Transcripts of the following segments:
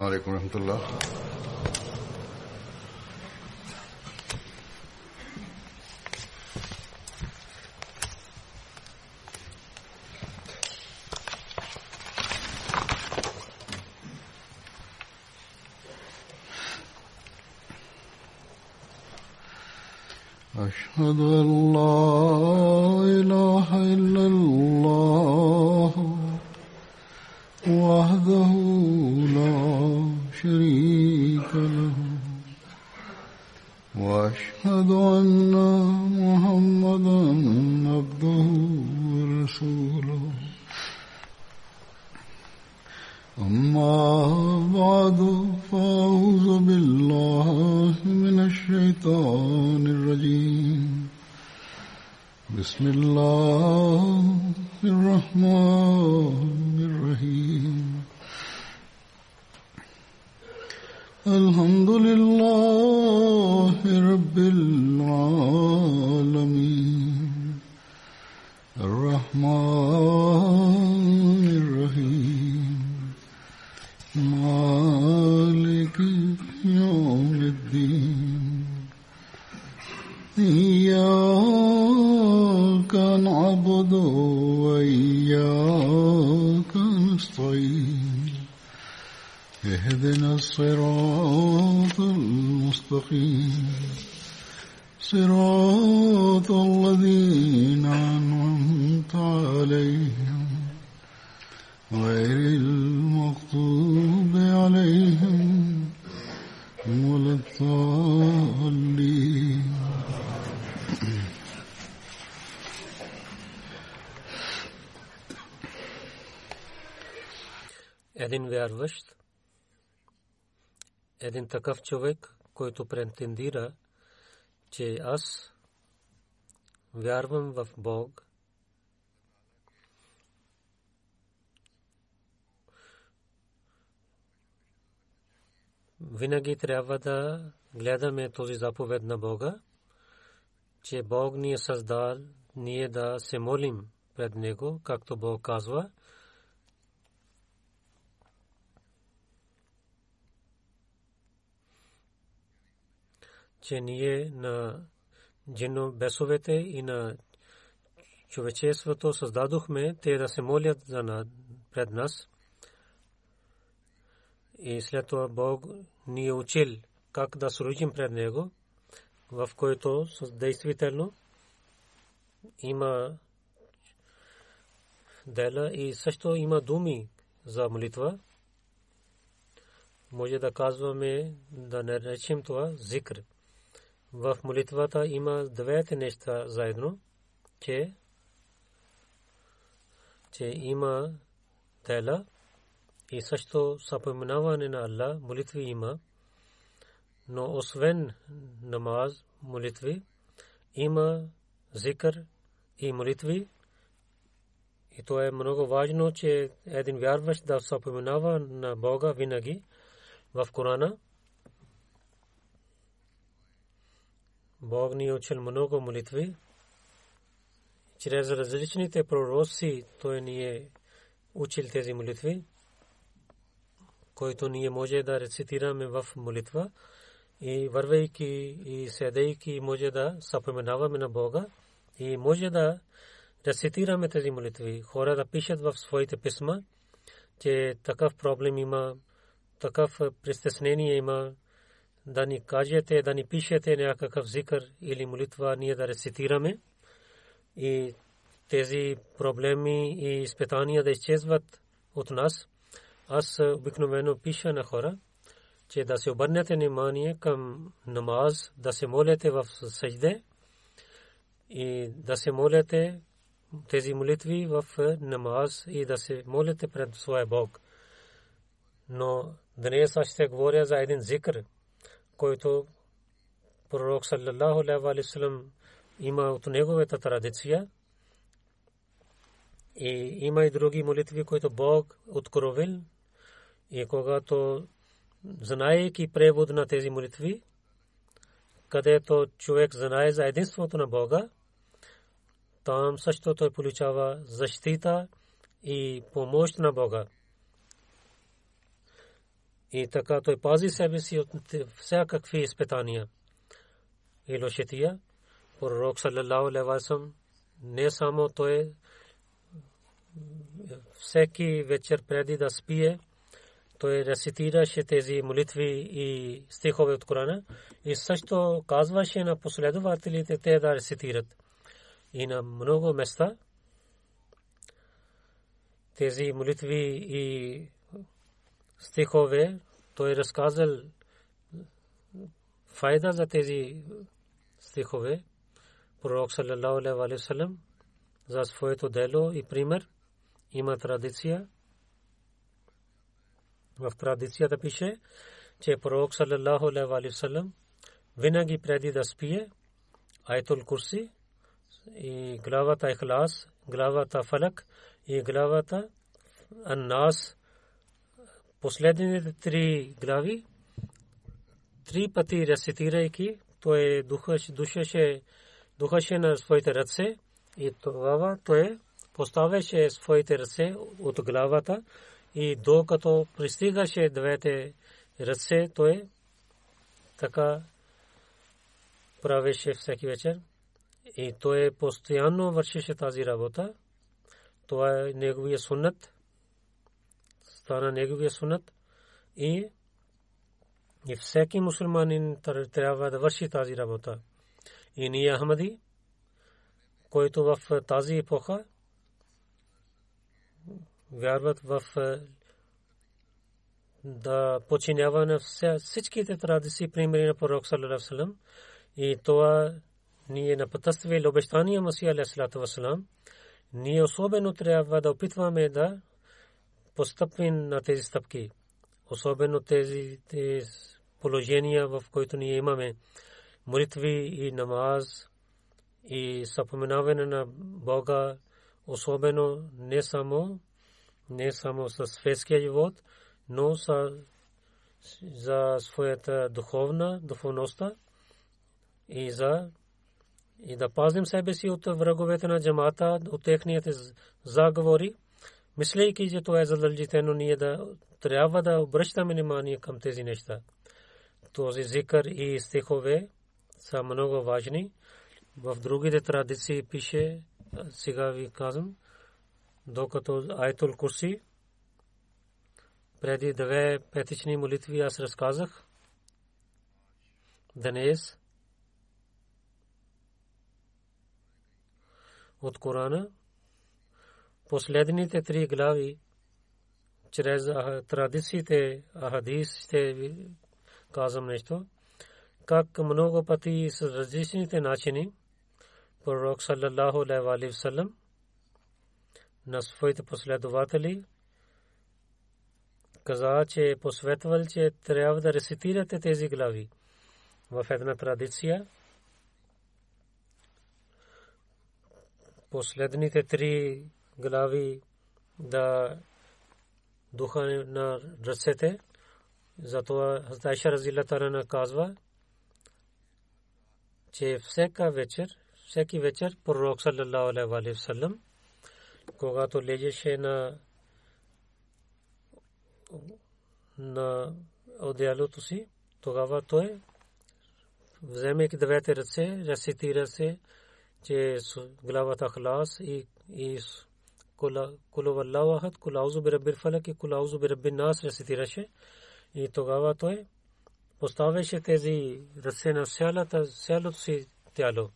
عليكم ورحمة الله. أشهد أن لا إله إلا الله وحده لا شريك له وأشهد أن محمدا عبده ورسوله أما بعد فأعوذ بالله من الشيطان الرجيم بسم الله الرحمن الرحيم الحمد لله رب العالمين الرحمن الرحيم مالك يوم الدين إياك نعبد وإياك نستعين اهدنا الصراط المستقيم صراط الذين أنعمت عليهم غير المغضوب عليهم ولا الضالين. Един вярващ, един такъв човек, който претендира, че аз вярвам в Бог, винаги трябва да гледаме този заповед на Бога, че Бог ни е създал, ние да се молим пред Него, както Бог казва. Че ние на джинно-бесовете и на човечеството създадохме те да се молят пред нас. И след това Бог ни е учил как да служим пред Него, в който действително има дела и също има думи за молитва. Може да казваме, да наречем това зикр. В молитвата има двете неща заедно, че има дела и също съпоменаване на Аллах, молитви има. Но освен намаз, молитви, има зикър и молитви. И то е много важно, че един вярващ да съпоменава на Бога винаги. В Корана Бог ни учил много молитви. Чрез различните пророци Той ни е учил тези молитви, които ние може да рецитираме в молитва. И вървейки и седейки може да съпоменаваме на Бога и може да рецитираме тези молитви. Хора да пишат в своите писма, че такъв проблем има, такъв притеснение има, да ни кажете, да ни пишете някакъв зикър или молитва, ние да рецитираме и тези проблеми и изпитания да изчезват от нас. Аз обикновено пиша на хора, че да се обърнете внимание към намаз, да се молите в сажде и да се молите тези молитви в намаз и да се молите пред своя Бог. Но днес аз ще говоря за един зикр, който пророк саллаллаху алейхи ва саллям има от неговата традиция. И има и други молитви, които Бог откровил. И когато знаейки превод на тези молитви, където човек знае за единството на Бога, там също той получава защита и помощ на Бога. И така той пази себе си от всякакви изпитания и лошития. Пророк саллалаху алейхи ва саллям не само той всеки вечер преди да спие, той рецитираше тези молитви и стихове от Корана и също казваше на последователите те да рецитират. И на много места тези молитви и стихове той разказал файда за тези стихове. Пророк саллалаху алейхи ва саллям за своето дело и пример има традиция. В традицията пише, че пророк саллалаху алейхи ва саллям винаги преди да спие аятул курси и главата Ихлас, главата Фалак и главата Ан-Нас, последните три глави, три пъти рецитирайки, той духаше на своите ръце и тогава той поставяше своите ръце от главата и докато пристигаше двете ръце, той така правеше всеки вечер. И той постоянно вършеше тази работа. Това е неговия суннат. Стана неговия суннат. И всеки мусулманин трябва да върши тази работа. И ние Ахмади, който в тази епоха вярват в да подчинява на всичките традиции, примери на пророк саллалаху алейхи ва саллям. И това ние на пътствие обещания Масия алейхи ва саллям. Ние особено трябва да опитваме да постъпим на тези стъпки. Особено тези положения, в които ние имаме молитви и намаз и съпоменаване на Бога, особено не само с светския живот, но за своята духовността и да пазим себе си от враговете на джамата, от техните заговори, мислейки, че това е задължително, ние трябва да обръщаме внимание към тези неща. Този зикър и стихове са много важни. В другите традиции пише, сега ви казвам, докато аятул курси, преди 2 петични молитви аз разказах. Днес от Корана последните 3 глави чрез традициите, хадисите казвам нещо, как много пъти с различните начини пророк саллалаху алейхи ва саллям на своите последователи каза, че посветвал, че трябва да рецитирате тези глави. В една традиция последните 3 глави да духа на ръцете. Затова Айша разилата ана казва, че всеки вечер пророк саллалаху алейхи ва саллям, когато лежеше на одеялото си, тогава той вземайки 2 ръце, рецитира се, че главата Ихлас и кул валлаху ахад, кул аузу бираббил фалак и кул аузу бираббин нас рецитираше. И тогава той поставяше тези ръце на цялото си тяло.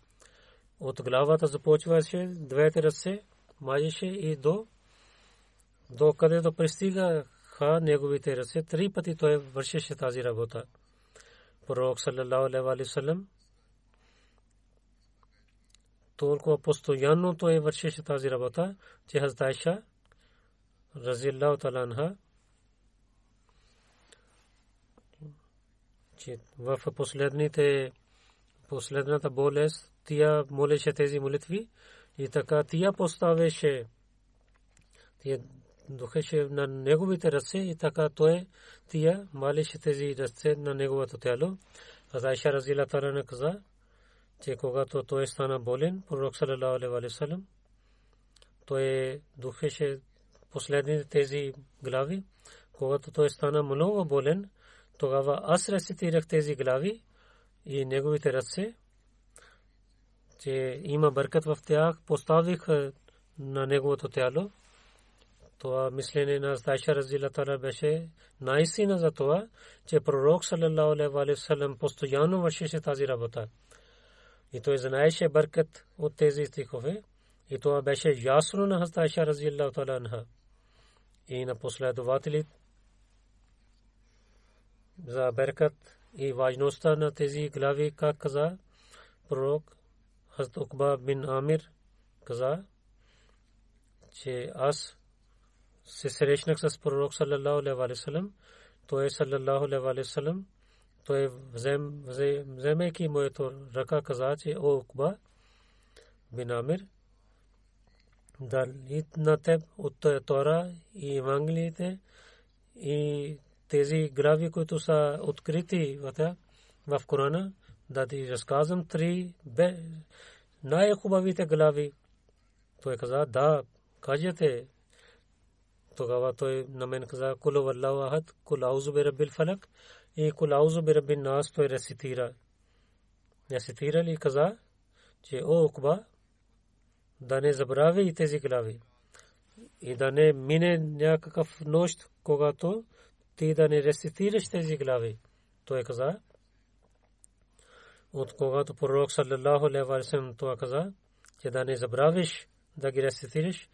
От главата започваше 2 ръце, мажеше и до където пристигаха неговите ръце. 3 пъти той вършеше тази работа. Пророк саллалаху алейхи ва саллям толкова постоянно той вършеше тази работа, че хазрат Айша разилаллаху таала анха, че в последната болест тя молеше тези молитви и така тя поставяше, тя духеше на неговите ръце и така тя молеше тези ръце на неговото тяло. Айша разилаллаху таала каза, че когато той стана болен, пророк саллалаху алейхи ва саллям, той духеше последните тези глави, когато той стана много болен, тогава аз рецитирах тези глави и неговите ръце, че има бъркат в тях, поставих на неговото тяло. Това мислене на Айша разилата ана беше наистина за това, че пророк саллалаху алейхи ва саллям постоянно вършеше тази работа. И той знаеше бъркат от тези стихове. И това беше ясно на Айша разилата анха и на последователите за бъркат и важността на тези глави, как каза пророк Хазрат Уқба бин Амир каза, че аз се срещнах с пророк саллалаху алейхи ва саллям. Той саллалаху алейхи ва саллям той вземайки моето ръка каза, че о Уқба бин Амир, дали на теб от Тора и Евангелиите и тези глави, които са открити в Корана, да ти разказвам 3 най-хубавите глави. Той каза, да, кажете. Тогава той на мен каза, кул валлаху ахад, кул аузу би раббил фалак и кул аузу би раббин нас. Той рецитира. Рецитира ли каза, че о Уқба, да не забрави и тези глави. И да не мине някакъв нощ, когато ти да не рецитираш тези глави. Той каза, от когато пророк саллалаху алейхи ва саллям това каза, че да не забравиш да ги рецитираш,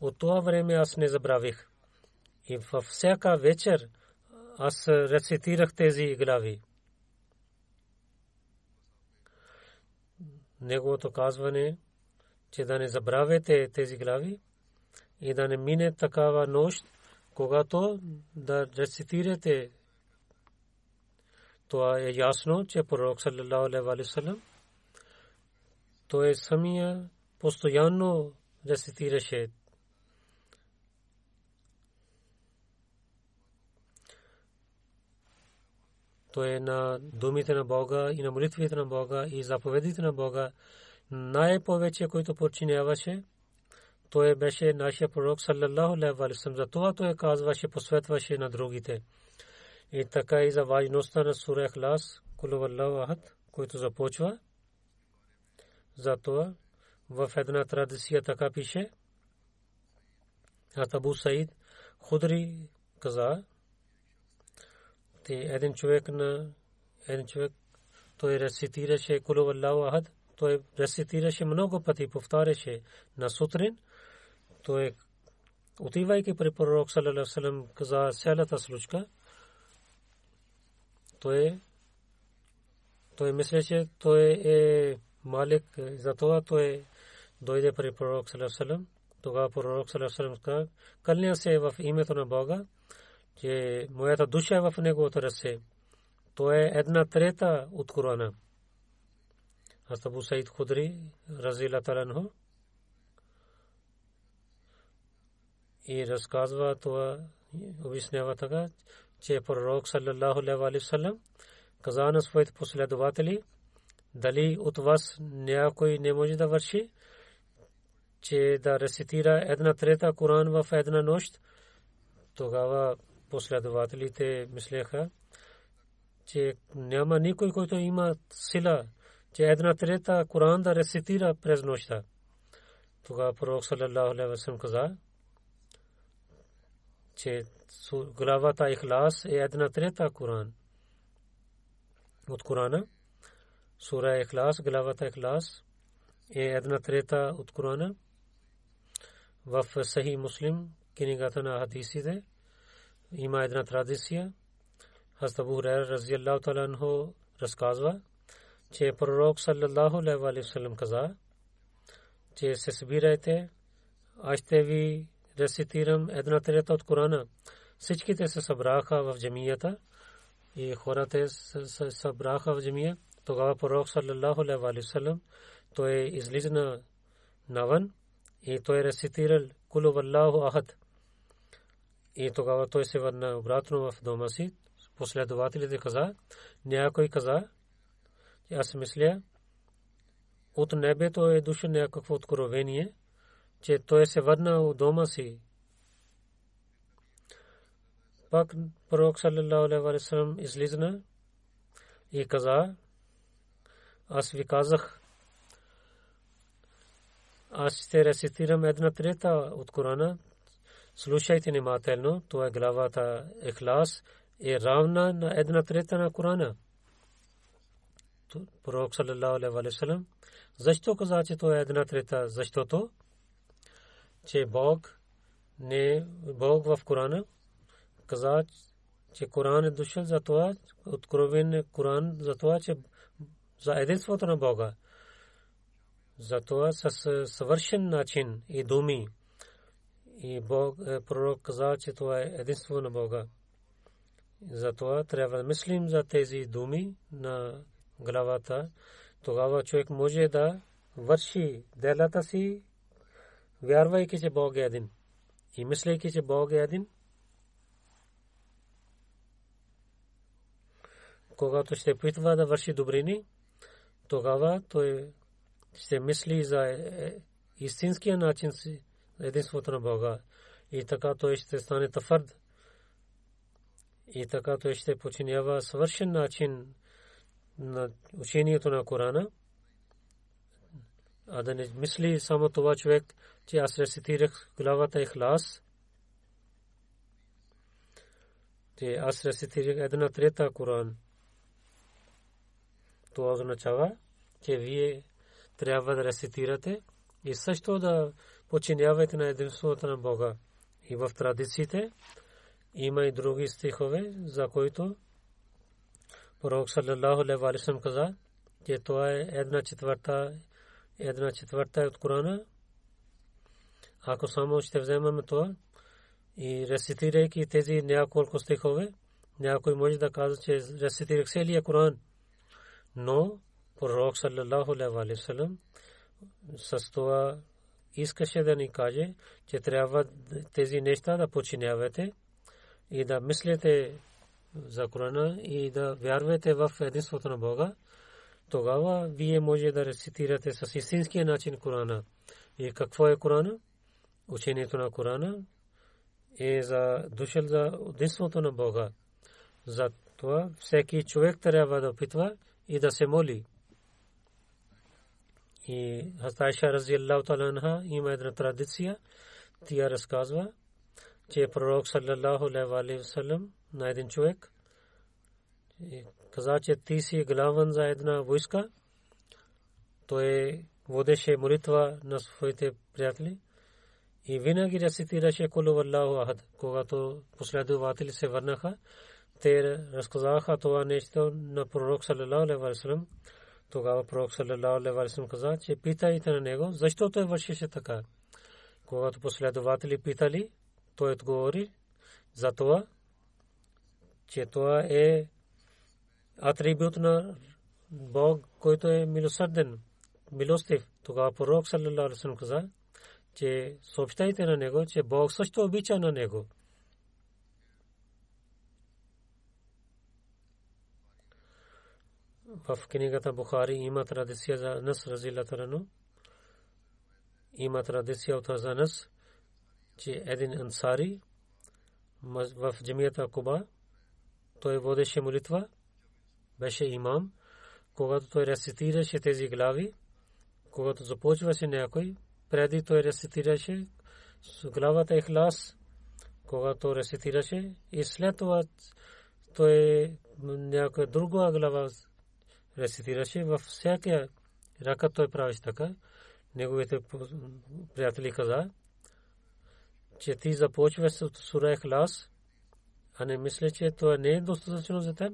от това време аз не забравих. И във всяка вечер аз рецитирах тези глави. Неговото казване, че да не забравяте тези глави и да не мине такава нощ, когато да рецитирате. Това е ясно, че пророк саллалаху алейхи ва саллям той самия постоянно рецитираше. Той на думите на Бога и на молитвите на Бога и заповедите на Бога най-повече, който подчиняваше. Той беше нашия пророк саллалаху алейхи ва саллям. Затова той казваше, посветваше на другите. И така и за важността на сура Ихлас, кул валлаху ахад, който започва. Затова в една традиция така пише. Абу Саид Худри каза, че един човек той рецитираше кул валлаху ахад. Той рецитираше много пъти, повтаряше на сутрин. Той отивайки при пророк саллалаху алейхи ва саллям каза цялата случка. Той мислеше, той е малик, затова той дойде при пророк саллалаху алейхи ва саллям. Тогава пророк саллалаху алейхи ва саллям каза, кълня се в името на Бога, че моята душа е в неговото ръце. Той е 1/3 от Корана. Абу Саид Худри разилата анху и разказва това, обяснява така, че пророк саллалаху алейхи ва саллям каза на своите последователи, дали от вас някой не може да върши, че да рецитира 1/3 Коран в една нощ. Тогава последователите мислеха, че няма никой, който има сила, че 1/3 Коран да рецитира през нощта. Тогава пророк саллалаху алейхи ва саллям каза, че главата Ихлас е 1/3 Коран. От Корана, сура Ихлас, главата Ихлас е 1/3 от Корана. В Сахих Муслим, книгата на хадисите, има една традиция. Хазрат Абу Хурайра разияллаху таала анху разказва, че пророк саллалаху алейхи ва саллям каза, че се събирайте, аз ще ви рецитирам 1/3 от Корана. Всичките се събраха в джамията и хората се събраха в джамия. Тогава пророк саллалаху алейхи ва саллям той излиза навън и той рецитирал кул валлаху ахад. И тогава той се върна обратно в дома си. Последователите каза, някой каза, аз мисля, от небето е дошло някакво откровение, че той се върна в дома си. Пак пророк саллаллаху алейхи ва саллям излизна и каза: аз ви казах, аз ще рецитирам една трета от Корана. Слушайте внимателно, това е главата Ихлас, е равна на една трета на Корана. Пророк саллаллаху алейхи ва саллям защо каза, че това е една трета? Защото че Бог в Корана каза, че Коран е дошъл за това, откровен е Коран за това, че за единството на Бога. За това с съвършен начин и думи. И пророк каза, че това е единство на Бога. Затова трябва да мислим за тези думи на главата. Тогава човек може да върши делата си, вярвайки, че Бог е един. И мислейки, че Бог е един. Когато ще опитва да върши добрини, тогава той ще мисли за истинския начин си, единството на Бога. И така той ще стане твърд. И така той ще подчинява съвършен начин на учението на Корана. А да не мисли само това човек, че аз рецитирах главата Ихлас, че аз рецитирах една трета Коран. Това означава, че вие трябва да рецитирате и също да подчинявате на единството на Бога. И в традициите има и други стихове, за които пророк саллаллаху алейхи ва саллям каза, че това е една четвърта от Корана. Ако само ще вземем това и рецитирайки тези няколко стихове, някой може да каже, че рецитирах целия Коран. Но пророк саллаллаху алейхи ва саллям с това искаше да ни каже, че трябва тези неща да подчинявате и да мислите за Корана и да вярвате в единството на Бога. Тогава вие може да рецитирате с истинския начин Корана. И какво е Корана? Учението на Корана е за дошъл за единството на Бога. За това всеки човек трябва да опитва и да се моли. И Айша разиаллаху таала анха има една традиция. Тя разказва, че пророк саллаллаху алейхи ва саллям на един човек каза, че ти си главен за една войска. Той водеше молитва на своите приятели и винаги рецитираше Кул Аллаху ахад. Когато последователи се върнаха, те разказаха това нещо на пророк саллаллаху алейхи ва саллям. Тогава пророк саллаллаху алейхи ва саллям каза, че питайте на него, защо той вършеше така. Когато последователи питали, той отговори за това, че това е атрибут на Бог, който е милосърден, милостив. Тогава пророк саллаллаху алейхи ва саллям каза, че съобщайте на него, че Бог също обича на него. В книгата Бухари има традиция за Анас разиаллаху анху. Има традиция от Анас, че един ансари в джамията Куба, той водеше молитва, беше имам. Когато той рецитираше тези глави, когато започваше някой, преди той рецитираше с главата Ихлас, когато рецитираше и след това той някоя друга глава рецитираше. Във всяка ракат той правеше така. Неговите приятели каза, че ти започваш с сура Ихлас, а не мисля, че това не е достатъчно за теб.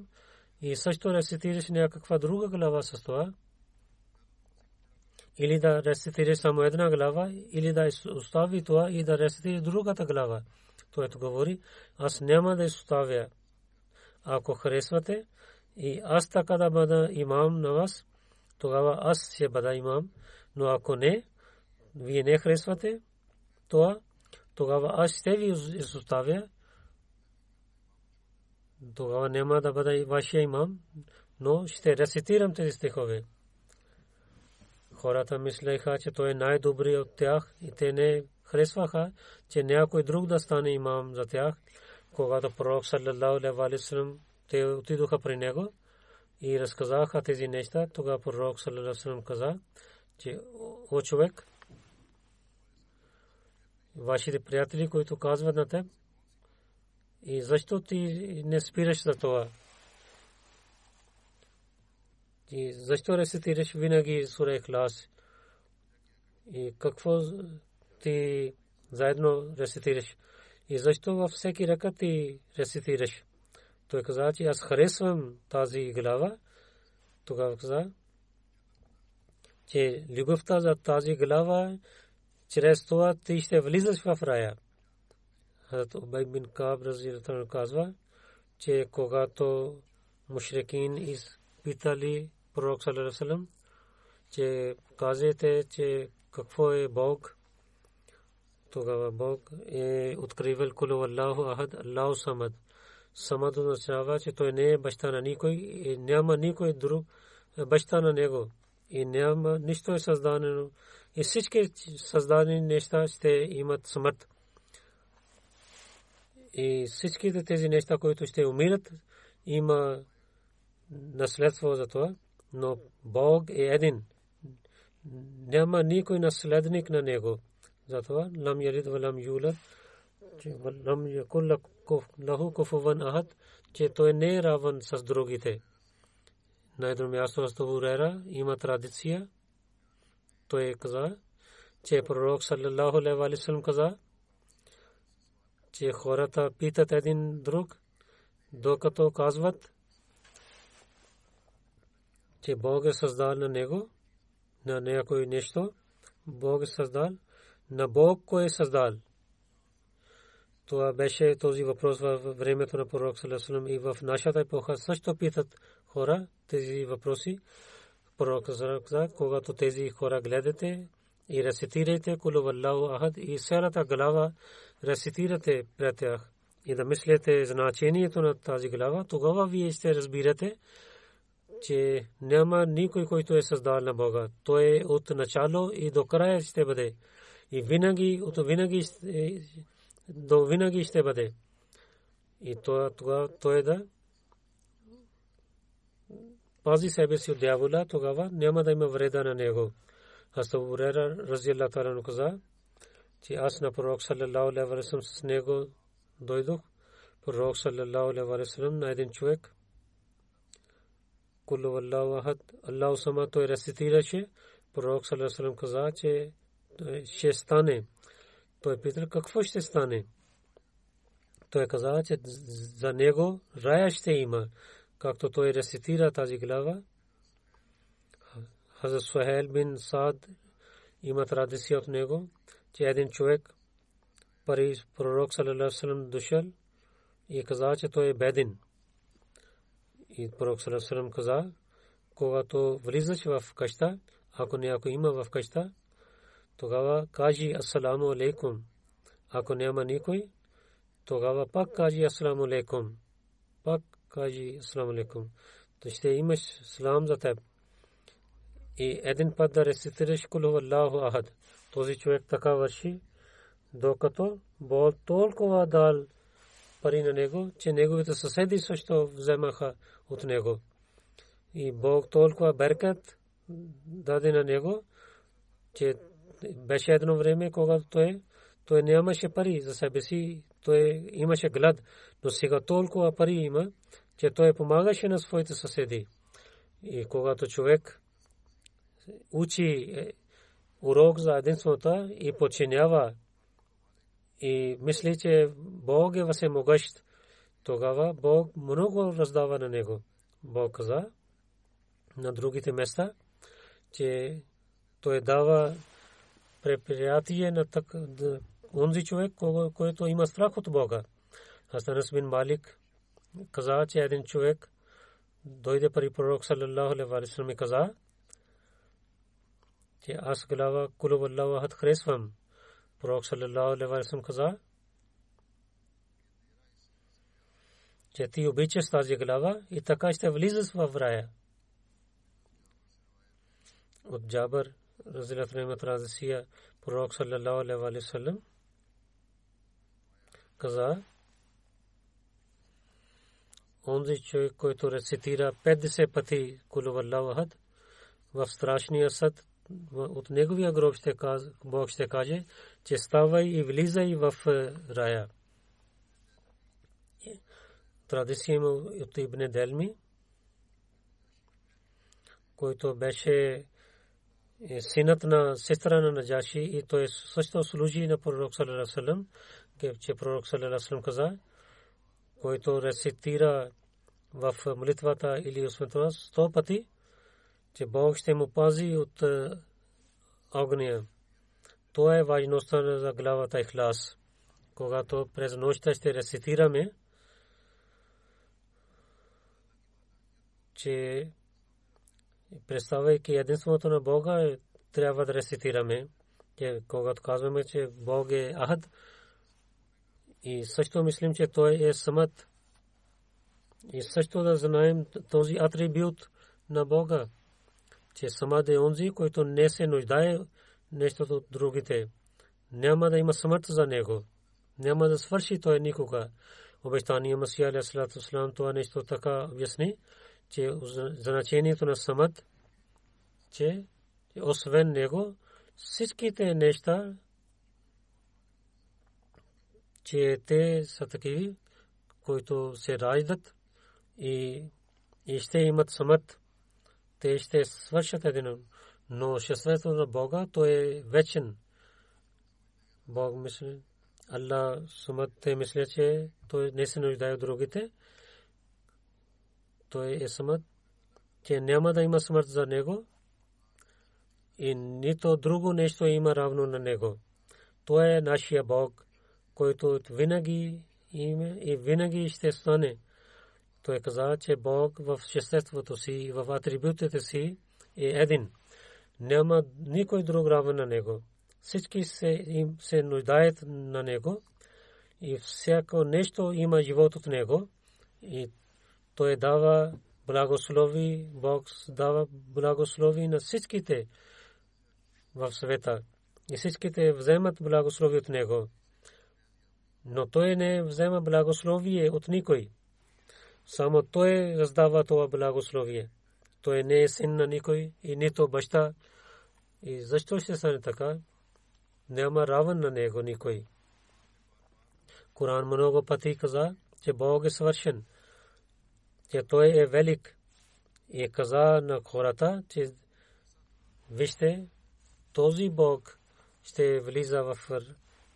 И също рецитираш някаква друга глава с това. Или да рецитираш само една глава, или да остави това и да рецитираш другата глава. Той говори, аз няма да изоставя. Ако харесвате и аз така да бъда имам на вас, тогава аз ще бъда имам. Но ако не, вие не харесвате това, тогава аз ще ви изоставя. Тогава няма да бъда вашия имам, но ще рецитирам тези стихове. Хората мислеха, че той е най-добрият от тях и те не харесваха, че някой друг да стане имам за тях. когато пророк саллаллаху алейхи ва саллям те отидоха при него и разказаха тези неща, тогава пророк саллаллаху алейхи ва саллям каза, че о човек, вашите приятели, които казват на теб, и защо ти не спираш за това? И защо рецитираш винаги сура Ихлас? И какво ти заедно рецитираш? И защо във всеки ракат ти рецитираш? Той каза, че аз харесвам тази глава. Тогава каза, че любовта за тази глава, чрез това ти ще влизаш в рая. Хазрат Убай бин Кааб разияллаху анху казва, че когато мушрикин изпитали пророк саллаллаху алейхи ва саллям, че казвате, че какво е Бог, тогава Бог е откривал кулу Аллаху ахад, Аллаху самад. Самад означава, че той не е баща на никой и няма никой друг баща на него. И няма нищо е създадено. И всички създадени неща ще имат смърт. И всичките тези неща, които ще умират, има наследство за това. Но Бог е един. Няма никой наследник на него. Затова лам ялид ва лам юлад, лам якун лаху куфуван ахад, че той не е равен с другите. На едно място Абу Хурайра има традиция. Той каза, че пророк саллаллаху алейхи ва саллям каза, че хората питат един друг, докато казват, че Бог е създал на него, на някой нещо, Бог е създал, на Бог кой е създал. Това беше този въпрос във времето на пророк саллаллаху алейхи ва саллям и в нашата епоха също питат хора тези въпроси. Пророк каза, когато тези хора гледате и рецитирайте кулу валлаху ахад и цялата глава рецитирате пред тях и да мислите значението на тази глава, тогава вие ще разбирате, че няма никой, който е създал на Бога. Той е от начало и до края ще бъде. И винаги, до винаги ще бъде. И тогава той да пази себе си от дявола, тогава няма да има вреда на него. Абу Хурайра разияллаху анху каза, че аз на пророк саллаллаху алейхи ва саллям с него дойдох. Пророк саллаллаху алейхи ва саллям на един човек кулу валлаху ахад, Аллаху самад, той рецитираше. Пророк саллаллаху алейхи ва саллям каза, че ще стане. Той пита, какво ще стане? Той каза, че за него рая ще има. Както той рецитира тази глава, Хазрат Сухайл бин Саад има традиция от него, че един човек при пророк саллаллаху алейхи ва саллям дошъл и каза, че той е беден. И пророк саллаллаху алейхи ва саллям каза, когато влизаш в къща, ако някой има в къща, тогава кажи асаламу алейкум. Ако няма никой, тогава пак кажи асаламу алейкум. Пак кажи асаламу алейкум. То ще имаш салам за теб. И един път да рецитираш кулу валлаху ахад. Този човек така върши, докато Бог толкова дал пари на него, че неговите съседи също вземаха от него. И Бог толкова беркат даде на него, че беше едно време, когато той нямаше пари за себе си, той имаше глад, но сега толкова пари има, че той помагаше на своите съседи. И когато човек учи урок за единството и подчинява и мисли, че Бог е всемогъщ, тогава Бог много раздава на него. Бог каза на другите места, че той дава преприятие на онзи човек, който има страх от Бога. Анас бин Малик каза, че един човек дойде при пророк саллаллаху алейхи ва саллям и каза, че аз глава кулу валлаху ахад харесвам. Пророк саллаллаху алейхи ва саллям каза, че ти обичаш тази глава и така ще влизаш в рая. От Джабър разияллаху анху традиция, пророк саллаллаху алейхи ва саллям каза, онзи човек, който рецитира 50 пъти Кул Валлаху Ахад в страшния съд, от неговия гроб Бог ще каже, че ставай и влизай в рая. Традиция има от Ибн Делми, който беше синът на сестра на Наджаши, и той също служи на пророк саллаллаху алейхи ва саллям, че пророк саллаллаху алейхи ва саллям каза, който рецитира в молитвата или осветлението 100 пъти, че Бог ще му пази от огня. Това е важността за главата Ихлас. Когато през нощта ще рецитираме, че представяйки единството на Бога, трябва да рецитираме, че когато казваме, че Бог е Ахад, и също мислим, че Той е Самад, и също да знаем този атрибут на Бога, че Самад е онзи, който не се нуждае нещо от другите. Няма да има смърт за него. Няма да свърши той никога. Обещания Масия алейхи салату вассалам това нещо така обясни, че значението на Самад, че освен него всичките неща, че те са такива, които се раждат и ще имат Самад. Те ще свършат един, но шествието на Бога, той е вечен. Бог мисли, Аллах Самад, те мисля, че той не се нуждае от другите. Той е Самад, че няма да има смърт за него и нито друго нещо има равно на него. Той е нашия Бог, който винаги има и винаги ще стане. Той каза, че Бог в шестеството си и в атрибутите си е един. Няма никой друг равен на него. Всички се нуждаят на него и всяко нещо има живот от него. И той дава благослови, Бог дава благослови на всичките в света. И всичките вземат благослови от него. Но той не взема благословие от никой. Само той раздава това благословие. Той не е син на никой и нито баща. И защо ще стане така? Няма равен на него никой. Коран много пъти каза, че Бог е свършен, че той е велик. И каза на хората, че вижте, този Бог ще влиза в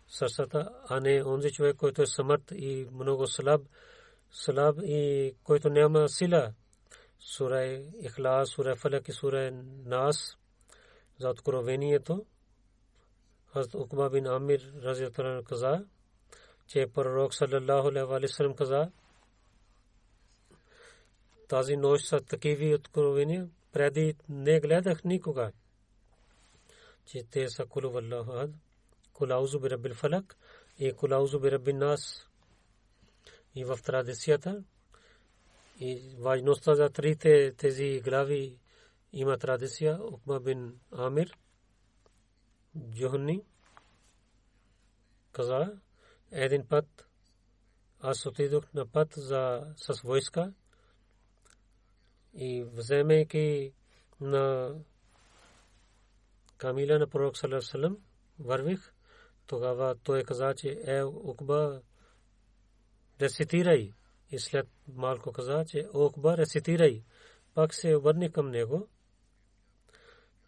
сърцата, а не онзи човек, който е самърт и много слаб и който няма сила. Сура Ихлас, сура Фалак и сура Нас за откровението. Хазрат Уқба бин Амир разияллаху анху каза, че пророк саллаллаху алейхи ва саллям каза, тази нощ са такива откровения, преди не гледах никога, че те са Кул Валлаху Ахад, Кул аузу би Раббил Фалак и Кул аузу би Раббин Нас. И в традицията и важността за трите тези глави има традиция. Уқба бин Амир Джухни каза, един път аз отидох на път с войска и вземайки на камила на пророк саллаллаху алейхи ва саллям вървих. Тогава той каза, че Уқба, рецитирай. И след малко каза, че Уқба, рецитирай. Пак се обърне към него,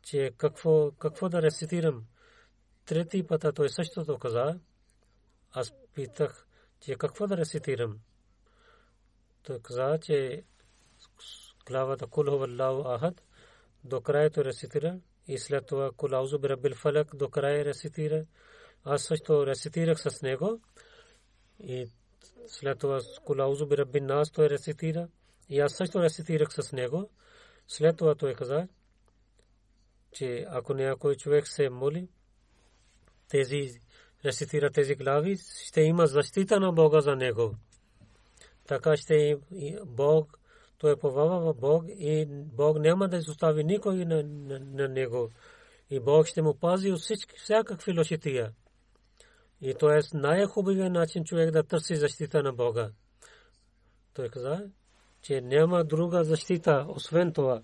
че какво да рецитирам. Трети път той същото каза. Аз питах, че какво да рецитирам. Той каза, че главата Кул Валлаху Ахад до края той рецитира и след това Кул аузу би Раббил Фалак до края рецитира. Аз също рецитирах с него и след това Кул аузу би Раббин Нас той рецитира и аз също рецитирах с него. След това той каза, че ако някой човек се моли, рецитира тези глави, ще има защита на Бога за него. Така ще Бог, той повава в Бог и Бог няма да изостави никой на него. И Бог ще му пази от всякакви лошития. И то е най-хубавият начин човек да търси защита на Бога. Той каза, че няма друга защита освен това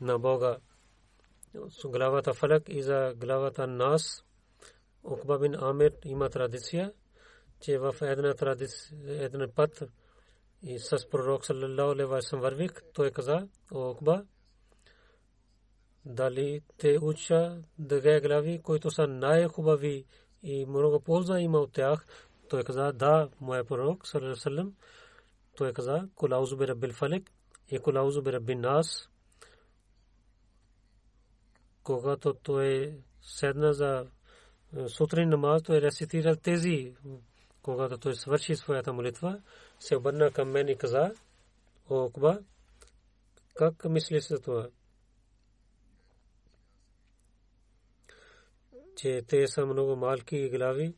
на Бога. С главата Фалак и за главата Нас. Укба бин Амир има традиция, че в един път и с пророк саллаллаху алейхи ва саллям вървих, той каза: о Укба, дали те уча две глави, които са най-хубави и много полза има от тях? Той каза: да, моя пророк саллаллаху алейхи ва саллям. Той каза: кул аузу би раббил фалак и кул аузу би раббин нас. Когато той седна за сутрин намаз, той рецитира тези. Когато той свърши своята молитва, се обърна към мен и каза: о Укба, как мислиш за това? Че те са много малки глави.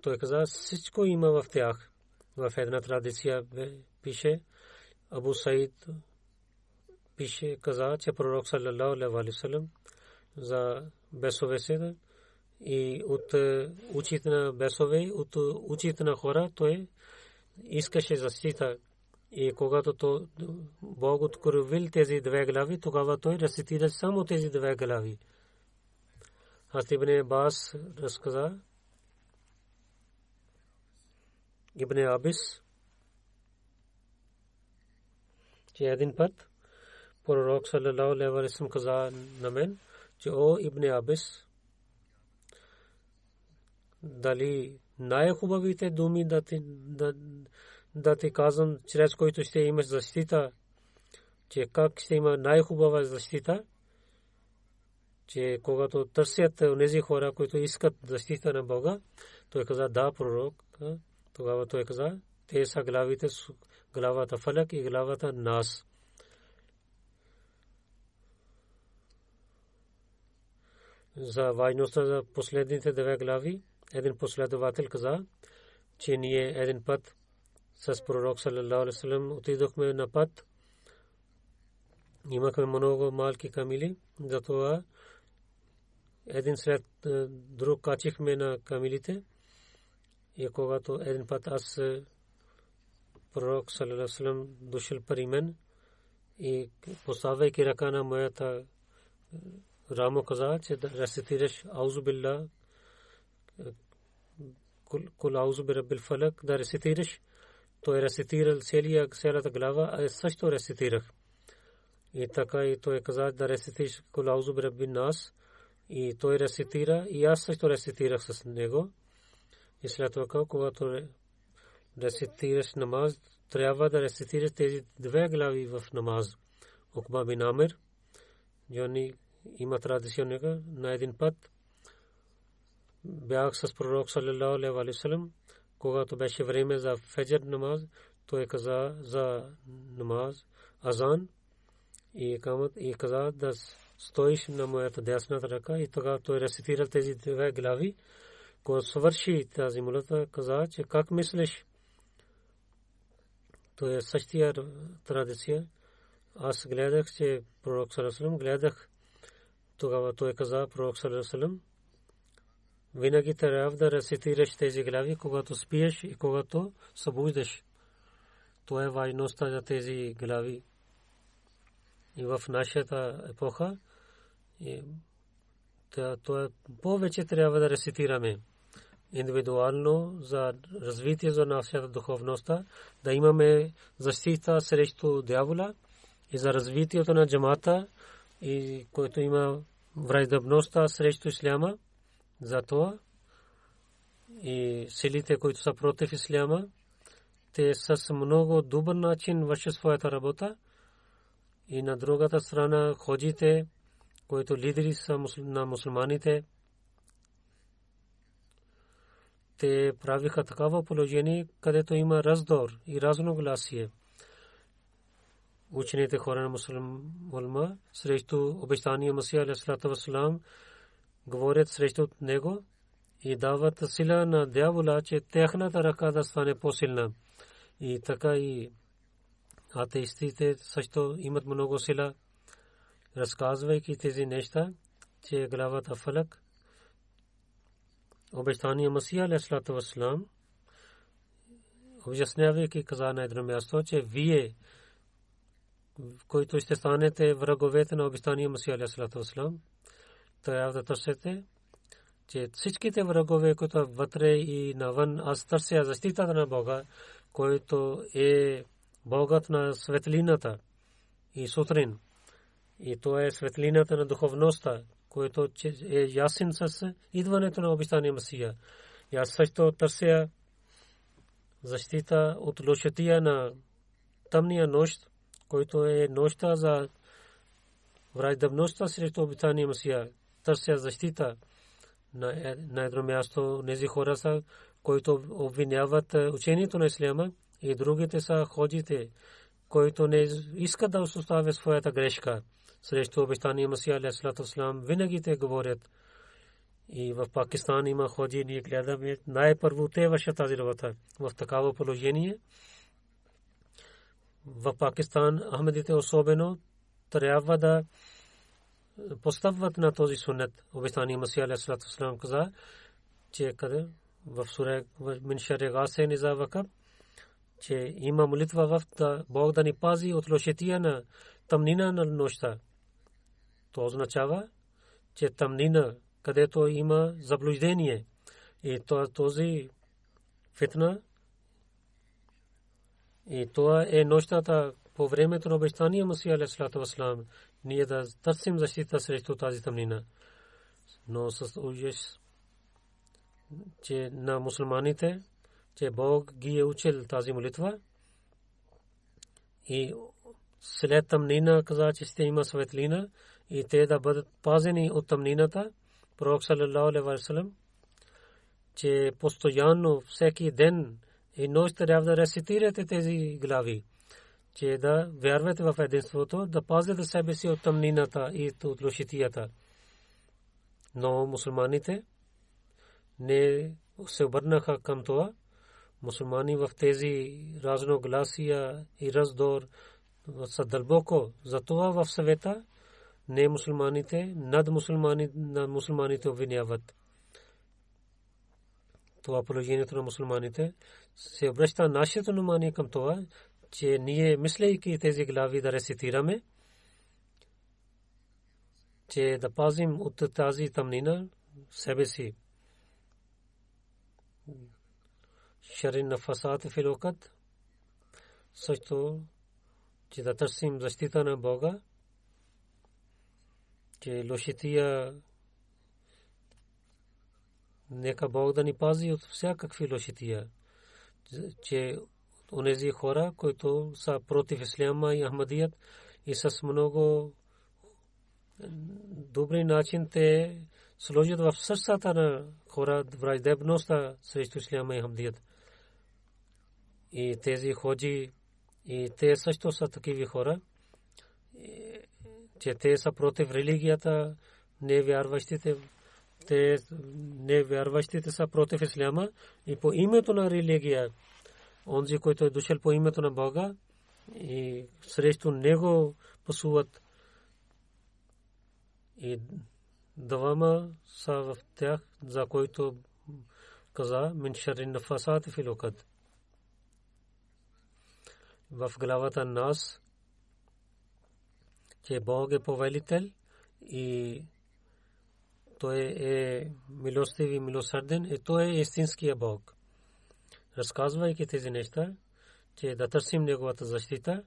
Той каза: всичко има в тях. В една традиция пише, Абу Саид пише, каза, че пророк саллаллаху алейхи ва саллям за бесове седа и от учите на бесове, от учите на хора, той искаше защита. И когато Бог откровил тези две глави, тогава той рецитира само тези две глави. Хазрат Ибн Аббас разказа, Ибн Абис, че един път пророк саллаллаху алейхи ва саллям каза на мен, че о Ибн Абис, дали най-хубавите думи да ти казвам, чрез които ще имаш защита, че как ще има най-хубава защита, че когато търсят онези хора, които искат защита на Бога, той каза: да, пророк. Тогава той каза: те са главите, главата Фалак и главата Нас. За важността за последните две глави, един последовател каза, че ние един път с пророк саллаллаху алейхи ва саллям отидохме на път. Имахме много малки камили, затова един след друг качихме на камилите. И когато един път аз пророк саллаллаху алейхи ва саллям дошъл при мен и поставяйки ръка на моята рамо, каза, че да рецитираш аузу билlah, кул аузу би раббил фалак, да рецитираш. Той рецитирал цялата глава, а също рецитирах. И така и той каза да рецитираш кул аузу би раббин нас. И той рецитира, и аз също рецитирах с него. И след това, когато рецитираш намаз, трябва да рецитираш тези две глави в намаз. Укба бин Амир, Джони има традиция на един път бях с пророк саллаллаху алейхи ва саллям, когато беше време за феджр намаз, той каза за намаз азан и каза да стоиш на моята дясната ръка, и тогава той рецитира тези две глави. Когато свърши тази молитва, каза, че как мислиш? То е същия традиция. Аз гледах, че пророк саллаллаху алейхи ва саллям гледах. Тогава той каза, пророк саллаллаху алейхи ва саллям, винаги трябва да рецитираш тези глави, когато спиеш и когато събуждаш. Това е важността за тези глави. И в нашата епоха това повече трябва да рецитираме индивидуално за развитие за нашата духовност, да имаме защита срещу дявола и за развитието на джамата, и който има враждебността срещу исляма. Затова и силите, които са против исляма, те с много добър начин вършат своята работа. И на другата страна ходжите, които лидери са на мусулманите, те правиха такава положение, където има раздор и разногласие. Учените хора на мусулман срещу обещания Масия алейхиссалату вассалам говорят срещу него и дават сила на дявола, че тяхната ръка да стане по-силна. И така и атеистите също имат много сила, разказвайки тези неща, че главата Фалак, обещания Масия алейхиссалату вассалам, обяснявайки каза на едно място, че вие които ще станете враговете на обещания Масия алейхи салату вассалам, трябва да търсите, че всичките врагове, които вътре и навън, аз търся защитата на Бога, който е Богът на светлината и сутрин. И то е светлината на духовността, който е ясен с идването на обещания Масия. И аз също търся защита от лошотия на тъмния нощ, който е нощта за враждебността срещу обещания Масия. Търся защита на едно място. Нези хора са, които обвиняват учението на исляма, и другите са ходите, които не искат да оставят своята грешка срещу обещания Масия алейхи салату вассалам. Винаги те говорят. И в Пакистан има ходи, ние гледаме, най-първо те вършат тази работа. В такава положение в Пакистан Ахмедите особено трябва да поставят на този суннет. Обещания Масия алейхи салату вассалам каза, че къде в сура мин шарри гасе низа вакаб, че има молитва в Бог да ни пази от лошотия на тъмнина на нощта. То означава, че тъмнина, където има заблуждение, и този фитна, и това е нощта по времето на обещания Масия алейхи салату вассалам, ние да търсим защита срещу тази тъмнина. Но с ужас, че на мусулманите, че Бог ги е учил тази молитва, и след тъмнина каза, че ще има светлина и те да бъдат пазени от тъмнината. Пророк саллалаху алейхи ва саллям, че постоянно всеки ден и нощ трябва да рецитирате тези глави, че да вярвате в единството, да пазите себе си от тъмнината и от лошотията. Но мусулманите не се обърнаха към това. Мусулмани в тези разногласия и раздор са дълбоко. Затова в съвета не мусулманите над мусулманите обвиняват. Това положението на мусулманите се обръща нашето внимание към това, че ние, мислейки тези глави да рецитираме, че да пазим от тази тъмнина себе си. Шарин нафасат фил уқад, също, че да търсим защита на Бога, че лошотия, нека Бог да ни пази от всякакви лошотия, че онези хора, които са против исляма и Ахмадият и с много добри начин те сложат в сърцата на хора враждебността срещу исляма и Ахмадият. И тези ходжи, и те също са такива хора, че те са против религията, невярващите, невярващите са против исляма и по името на религия, онзи, който е дошъл по името на Бога, и срещу него пасуват. И двама са в тях, за който каза мин шарри нафасат фил уқад. В главата нас, че Бог е повелител и той е милостив и милосърден, и той е истинския Бог. Разказвайки тези неща, че да търсим неговата защита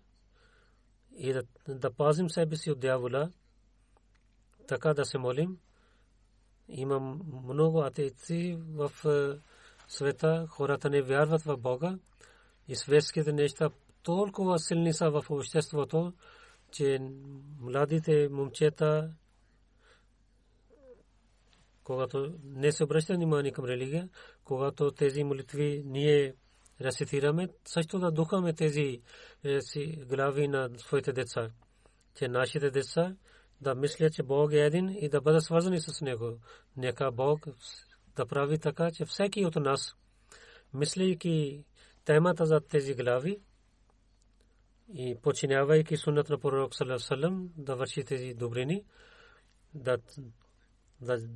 и да пазим себе си от дявола, така да се молим. Има много атеисти в света, хората не вярват в Бога и светските неща толкова силни са в обществото, че младите момчета, когато не се обръща внимание към религия, когато тези молитви ние рецитираме, също да духаме тези глави на своите деца, че нашите деца да мислят, че Бог е един и да бъдат свързани с него. Нека Бог да прави така, че всеки от нас, мислейки темата за тези глави и починявайки суннат на пророк саллаллаху алейхи ва саллям, да върши тези добрини, да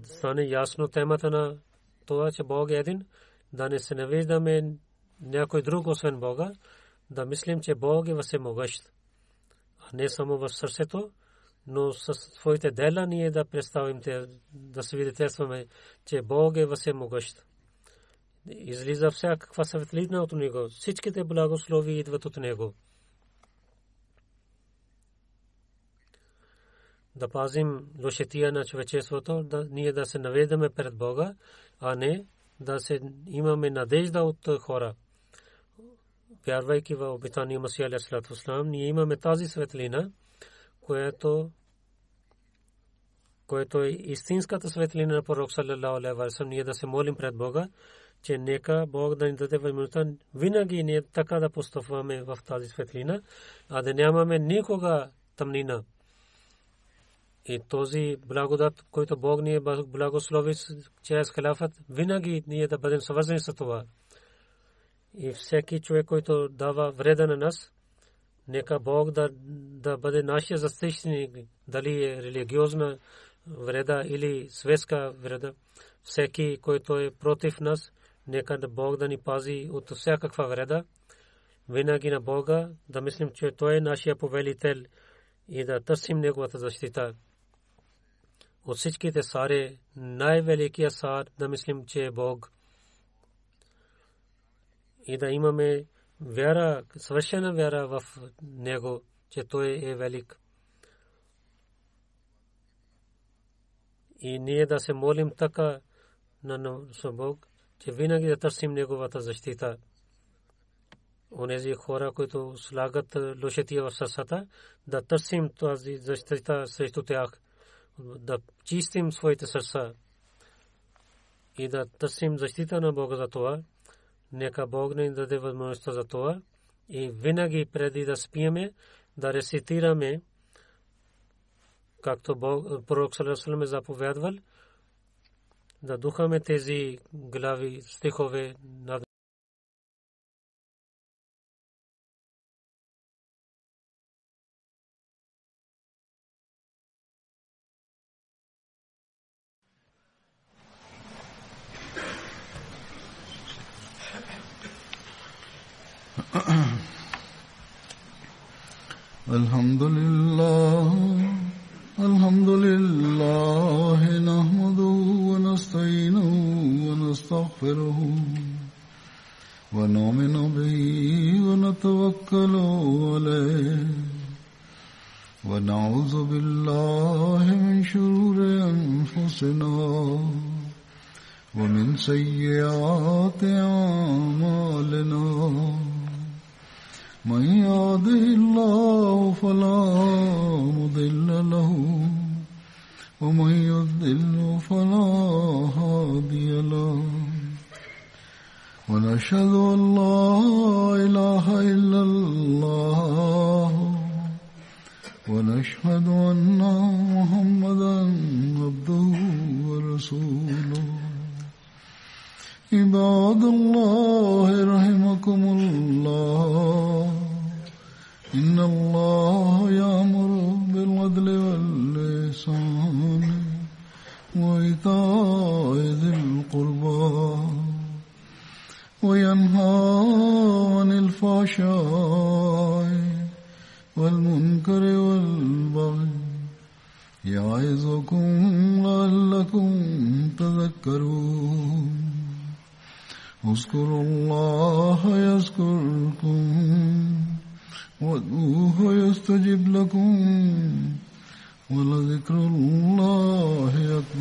стане ясно темата на това, че Бог е един, да не се навеждаме някой друг освен Бога, да мислим, че Бог е всемогъщ. не само в сърцето, но със своите дела ние да представим те, да свидетелстваме, че Бог е всемогъщ. Излиза всякаква светлина от Него. Всичките благослови идват от Него. Да пазим лошотия на човечеството, ние да се наведаме пред Бога, а не да се имаме надежда от хора. Вярвайки в обетания Масия алейхи салату ва салам, ние имаме тази светлина, което е истинската светлина на пророк саллалаху алейхи ва саллям. Ние да се молим пред Бога, че нека Бог да ни даде възможността винаги ние така да постъпваме в тази светлина, а да нямаме никога тъмнина. И този благодат, който Бог ни е благослови чрез халафът, винаги ние да бъдем свързани с това. И всеки човек, който дава вреда на нас, нека Бог да бъде нашия защитник, дали е религиозна вреда или светска вреда. Всеки, който е против нас, нека да Бог да ни пази от всякаква вреда. Винаги на Бога да мислим, че Той е нашия повелител и да търсим Неговата защита. От всичките саре, най-великият сар да мислим, че е Бог. И да имаме вяра, съвършена вяра в Него, че Той е велик. И ние да се молим така на Бог, че винаги да търсим Неговата защита. Онези хора, които слагат лошотия в сърцата, да търсим тази защита срещу тях, да чистим своите сърца и да търсим защита на Бога за това. Нека Бог ни даде възможността за това и винаги преди да спиеме да рецитираме, както пророк саллаллаху алейхи ва саллям е заповядвал, да духаме тези глави, стихове над الحمد لله نحمده ونستعينه ونستغفره ونؤمن به ونتوكل عليه ونعوذ بالله من شرور أنفسنا ومن سيئات أعمالنا من يهده الله فلا مضل له ومن يضلل فلا هادي له ونشهد أن لا إله إلا الله ونشهد أن محمدا عبده ورسوله عباد الله رحمكم الله إن الله يأمر بالعدل والإحسان وإيتاء ذي القربى وينهى عن الفحشاء والمنكر والبغي يعظكم لعلكم تذكرون اذكروا الله يذكركم وادعوه يستجب لكم ولذكر الله أكبر.